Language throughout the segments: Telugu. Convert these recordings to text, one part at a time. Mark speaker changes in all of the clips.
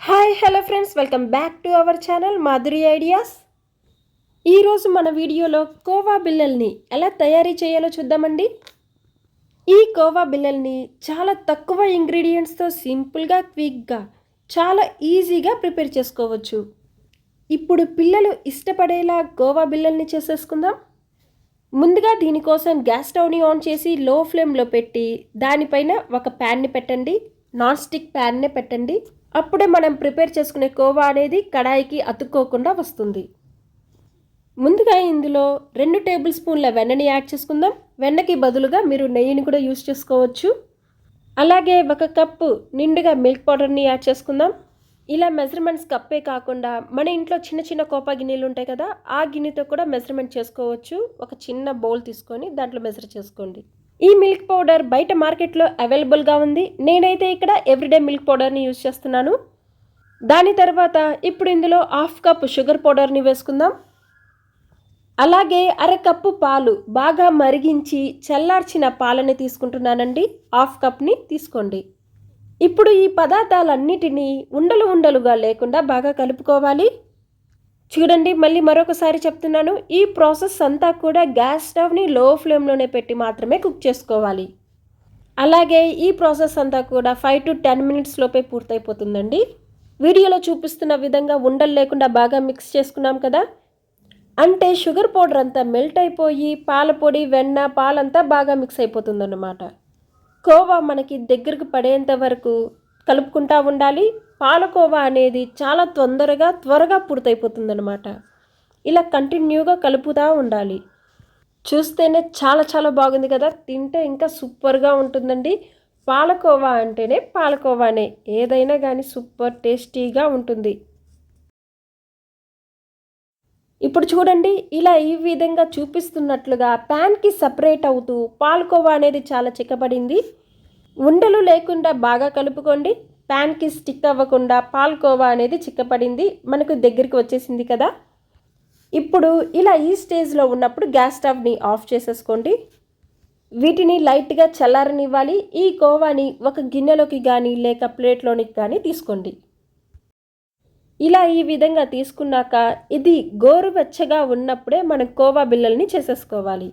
Speaker 1: Hi hello friends, welcome back to our channel Madhuri ideas. ఈరోజు మన వీడియోలో కోవా బిళ్ళల్ని ఎలా తయారీ చేయాలో చూద్దామండి. ఈ కోవా బిళ్ళల్ని చాలా తక్కువ ఇంగ్రీడియంట్స్తో సింపుల్గా, క్విక్గా, చాలా ఈజీగా ప్రిపేర్ చేసుకోవచ్చు. ఇప్పుడు పిల్లలు ఇష్టపడేలా కోవా బిళ్ళల్ని చేసేసుకుందాం. ముందుగా దీనికోసం గ్యాస్ స్టవ్ని ఆన్ చేసి లో ఫ్లేమ్లో పెట్టి దానిపైన ఒక ప్యాన్ని పెట్టండి. నాన్ స్టిక్ ప్యాన్నే పెట్టండి. అప్పుడే మనం ప్రిపేర్ చేసుకునే కోవా అనేది కడాయికి అతుక్కోకుండా వస్తుంది. ముందుగా ఇందులో 2 టేబుల్ స్పూన్ల వెన్నని యాడ్ చేసుకుందాం. వెన్నకి బదులుగా మీరు నెయ్యిని కూడా యూస్ చేసుకోవచ్చు. అలాగే 1 కప్పు నిండుగా మిల్క్ పౌడర్ని యాడ్ చేసుకుందాం. ఇలా మెజర్మెంట్స్ కప్పే కాకుండా మన ఇంట్లో చిన్న చిన్న కోపా గిన్నెలు ఉంటాయి కదా, ఆ గిన్నెతో కూడా మెజర్మెంట్ చేసుకోవచ్చు. ఒక చిన్న బౌల్ తీసుకొని దాంట్లో మెజర్ చేసుకోండి. ఈ మిల్క్ పౌడర్ బయట మార్కెట్లో అవైలబుల్గా ఉంది. నేనైతే ఇక్కడ ఎవ్రీడే మిల్క్ పౌడర్ని యూజ్ చేస్తున్నాను. దాని తర్వాత ఇప్పుడు ఇందులో 1/2 కప్ షుగర్ పౌడర్ని వేసుకుందాం. అలాగే 1/2 కప్పు పాలు బాగా మరిగించి చల్లార్చిన పాలని తీసుకుంటున్నానండి. 1/2 కప్ని తీసుకోండి. ఇప్పుడు ఈ పదార్థాలన్నిటినీ ఉండలుగా లేకుండా బాగా కలుపుకోవాలి. చూడండి, మళ్ళీ మరొకసారి చెప్తున్నాను, ఈ ప్రాసెస్ అంతా కూడా గ్యాస్ స్టవ్ని లో ఫ్లేమ్లోనే పెట్టి మాత్రమే కుక్ చేసుకోవాలి. అలాగే ఈ ప్రాసెస్ అంతా కూడా 5 to 10 మినిట్స్ లోపే పూర్తయిపోతుందండి. వీడియోలో చూపిస్తున్న విధంగా ఉండలు లేకుండా బాగా మిక్స్ చేసుకున్నాం కదా, అంటే షుగర్ పౌడర్ అంతా మెల్ట్ అయిపోయి పాల పొడి, వెన్న, పాలంతా బాగా మిక్స్ అయిపోతుందన్నమాట. కోవా మనకి దగ్గరకు పడేంత వరకు కలుపుకుంటూ ఉండాలి. పాలకోవా అనేది చాలా త్వరగా పూర్తయిపోతుందన్నమాట. ఇలా కంటిన్యూగా కలుపుతూ ఉండాలి. చూస్తేనే చాలా బాగుంది కదా, తింటే ఇంకా సూపర్గా ఉంటుందండి. పాలకోవా అంటేనే పాలకోవానే, ఏదైనా కానీ సూపర్ టేస్టీగా ఉంటుంది. ఇప్పుడు చూడండి, ఇలా ఈ విధంగా చూపిస్తున్నట్లుగా ప్యాన్కి సపరేట్ అవుతూ పాలకోవా అనేది చాలా చిక్కబడింది. ఉండలు లేకుండా బాగా కలుపుకోండి. ప్యాన్కి స్టిక్ అవ్వకుండా పాలకోవా అనేది చిక్కపడింది, మనకు దగ్గరికి వచ్చేసింది కదా. ఇప్పుడు ఇలా ఈ స్టేజ్లో ఉన్నప్పుడు గ్యాస్ స్టవ్ని ఆఫ్ చేసేసుకోండి. వీటిని లైట్గా చల్లారనివ్వాలి. ఈ కోవాని ఒక గిన్నెలోకి కానీ లేక ప్లేట్లోనికి కానీ తీసుకోండి. ఇలా ఈ విధంగా తీసుకున్నాక ఇది గోరువెచ్చగా ఉన్నప్పుడే మనం కోవా బిళ్ళల్ని చేసేసుకోవాలి.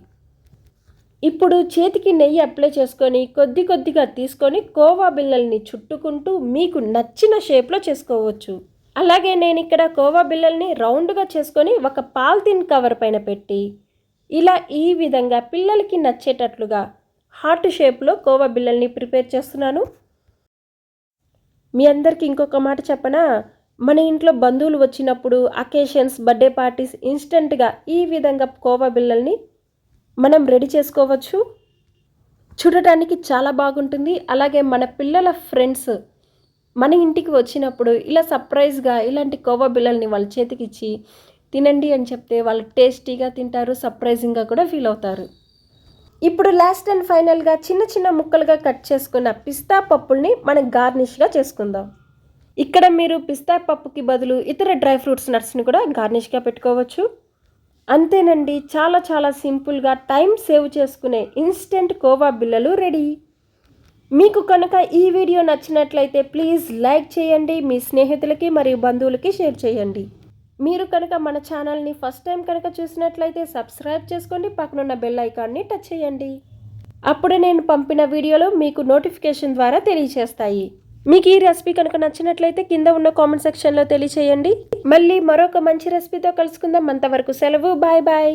Speaker 1: ఇప్పుడు చేతికి నెయ్యి అప్లై చేసుకొని కొద్దిగా తీసుకొని కోవా బిళ్ళల్ని చుట్టుకుంటూ మీకు నచ్చిన షేప్లో చేసుకోవచ్చు. అలాగే నేను ఇక్కడ కోవా బిళ్ళల్ని రౌండ్గా చేసుకొని ఒక పాలిథిన్ కవర్ పైన పెట్టి ఇలా ఈ విధంగా పిల్లలకి నచ్చేటట్లుగా హార్ట్ షేప్లో కోవా బిళ్ళల్ని ప్రిపేర్ చేస్తున్నాను. మీ అందరికీ ఇంకొక మాట చెప్పనా, మన ఇంట్లో బంధువులు వచ్చినప్పుడు, అకేషన్స్, బర్త్డే పార్టీస్, ఇన్స్టెంట్గా ఈ విధంగా కోవా బిళ్ళల్ని మనం రెడీ చేసుకోవచ్చు. చూడటానికి చాలా బాగుంటుంది. అలాగే మన పిల్లల ఫ్రెండ్స్ మన ఇంటికి వచ్చినప్పుడు ఇలా సర్ప్రైజ్గా ఇలాంటి కోవా బిళ్ళల్ని వాళ్ళ చేతికి ఇచ్చి తినండి అని చెప్తే వాళ్ళు టేస్టీగా తింటారు, సర్ప్రైజింగ్గా కూడా ఫీల్ అవుతారు. ఇప్పుడు లాస్ట్ అండ్ ఫైనల్గా చిన్న ముక్కలుగా కట్ చేసుకున్న పిస్తా పప్పుల్ని మనం గార్నిష్గా చేసుకుందాం. ఇక్కడ మీరు పిస్తా పప్పుకి బదులు ఇతర డ్రై ఫ్రూట్స్, నట్స్ని కూడా గార్నిష్గా పెట్టుకోవచ్చు. అంతేనండి, చాలా సింపుల్గా టైం సేవ్ చేసుకునే ఇన్స్టెంట్ కోవా బిళ్ళలు రెడీ. మీకు కనుక ఈ వీడియో నచ్చినట్లయితే ప్లీజ్ లైక్ చేయండి, మీ స్నేహితులకి మరియు బంధువులకి షేర్ చేయండి. మీరు కనుక మన ఛానల్ని ఫస్ట్ టైం కనుక చూసినట్లయితే సబ్స్క్రైబ్ చేసుకోండి, పక్కనున్న బెల్ ఐకాన్ని టచ్ చేయండి. అప్పుడే నేను పంపిన వీడియోలు మీకు నోటిఫికేషన్ ద్వారా తెలియచేస్తాయి. మీకు ఈ రెసిపీ కనుక నచ్చినట్లయితే కింద ఉన్న కామెంట్ సెక్షన్లో తెలియచేయండి. మళ్ళీ మరొక మంచి రెసిపీతో కలుసుకుందాం. అంతవరకు సెలవు, బాయ్.